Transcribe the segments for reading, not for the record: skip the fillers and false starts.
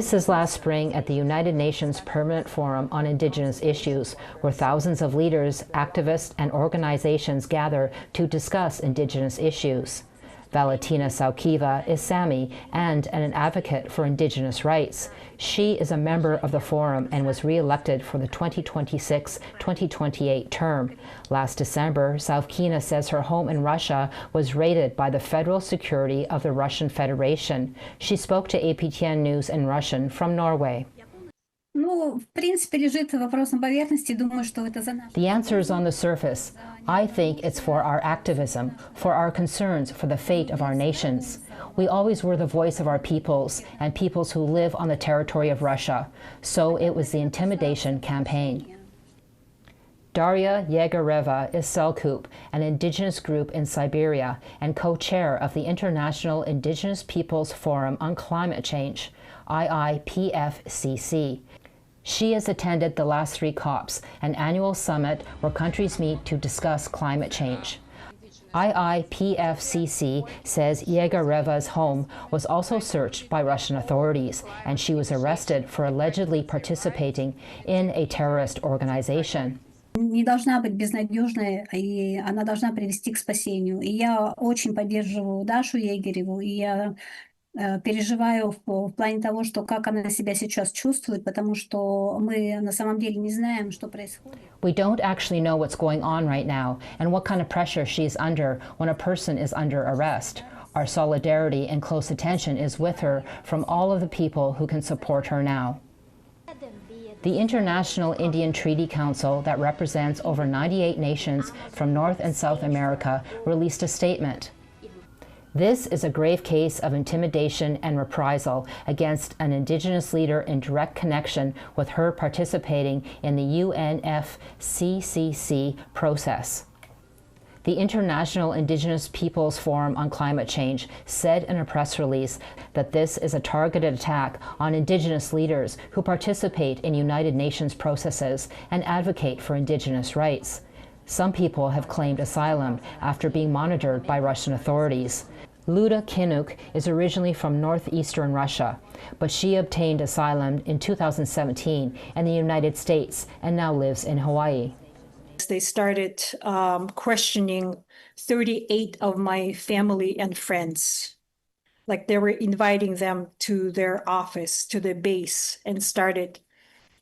This is last spring at the United Nations Permanent Forum on Indigenous Issues, where thousands of leaders, activists, and organizations gather to discuss Indigenous issues. Valentina Saukiva is Sami and an advocate for Indigenous rights. She is a member of the forum and was re-elected for the 2026-2028 term. Last December, Saukiva says her home in Russia was raided by the Federal Security of the Russian Federation. She spoke to APTN News in Russian from Norway. The answer is on the surface. I think it's for our activism, for our concerns for the fate of our nations. We always were the voice of our peoples and peoples who live on the territory of Russia. So it was the intimidation campaign. Daria Yegoreva is Selkup, an indigenous group in Siberia and co-chair of the International Indigenous Peoples Forum on Climate Change, IIPFCC. She has attended the last 3 COPs, an annual summit where countries meet to discuss climate change. IIPFCC says Yegoreva's home was also searched by Russian authorities, and she was arrested for allegedly participating in a terrorist organization. Не должна быть безнадежной, и она должна привести к спасению. И я очень поддерживаю Дашу Егореву, и я переживаю в плане того, что как она себя сейчас чувствует, потому что мы на самом деле не знаем, что происходит. We don't actually know what's going on right now and what kind of pressure she's under when a person is under arrest. Our solidarity and close attention is with her from all of the people who can support her now. The International Indian Treaty Council, that represents over 98 nations from North and South America, released a statement. This is a grave case of intimidation and reprisal against an Indigenous leader in direct connection with her participating in the UNFCCC process. The International Indigenous Peoples Forum on Climate Change said in a press release that this is a targeted attack on Indigenous leaders who participate in United Nations processes and advocate for Indigenous rights. Some people have claimed asylum after being monitored by Russian authorities. Luda Kinuk is originally from northeastern Russia, but she obtained asylum in 2017 in the United States and now lives in Hawaii. They started questioning 38 of my family and friends. Like they were inviting them to their office, to the base, and started.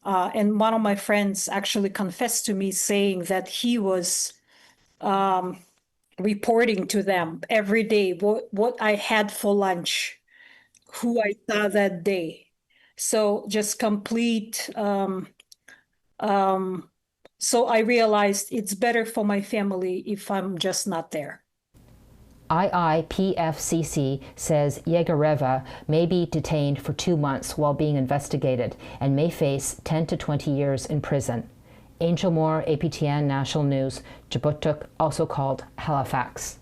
And one of my friends actually confessed to me saying that he was reporting to them every day what I had for lunch, who I saw that day. So just complete. So I realized it's better for my family if I'm just not there. IIPFCC says Yegoreva may be detained for 2 months while being investigated and may face 10 to 20 years in prison. Angel Moore, APTN National News, Jabutuk, also called Halifax.